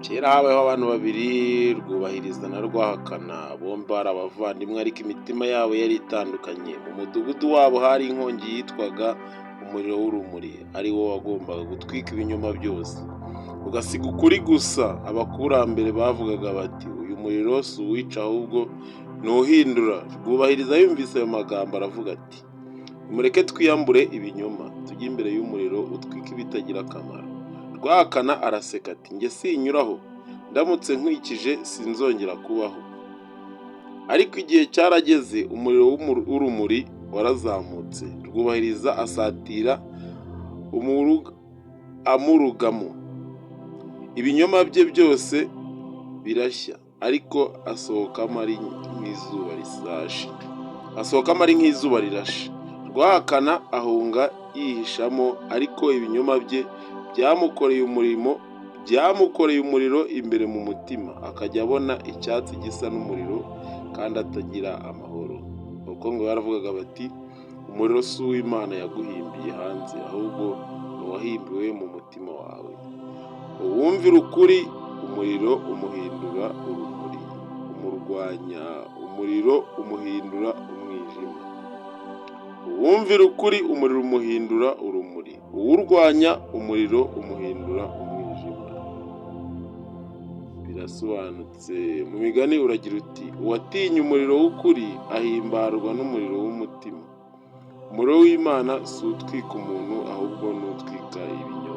Kera habayeho abantu babiri, Rwubahiriza na Rwahakana. Bombi bari abavandimwe ariko imitima yabo yari itandukanye. Mu mudugudu wabo hari inkongi yitwaga umuriro w'urumuri, ari wo wagombaga gutwika ibinyoma byose, ugasiga ukuri gusa. Abakurambere bavugaga bati, uyu muriro si uwica ahubwo ni uhindura. Rwubahiriza yumvise ayo magambo aravuga ati, nimureke twiyambure ibinyoma, tujye imbere y'umuriro utwika ibitagira akamaro. Rwahakana araseka ati, njye sinyuraho, ndamutse nkwikije sinzongera kubaho. Ariko igihe cyarageze, umuriro w'urumuri warazamutse. Rwubahiriza asatira amurugamo, ibinyoma bye byose birashya, ariko asohokamo ari nk'izuba rirashe. Rwahakana ahunga yihishamo, ariko ibinyoma bye byamukoreye umuriro imbere mu mutima, akajya abona icyatsi gisa n'umuriro kandi atagira amahoro. Kuko ngo baravugaga bati, umuriro si uw'Imana yaguhimbiye hanze, ahubwo ni uwahimbiwe mu mutima wawe. Uwumvira ukuri, umuriro umuhindura urumuri. Umurwanya umuriro umuhindura umwijima. Uwumvira ukuri, umuriro umuhindura urumuri. Uwurwanya umuriro umuhindura umwijima. Birasobanutse. Mu migani uragira uti, uwatinya umuriro w'ukuri ahimbarwa n'umuriro w'umutima. Umuriro w'Imana si utwika umuntu, ahubwo ni utwika ibinyoma.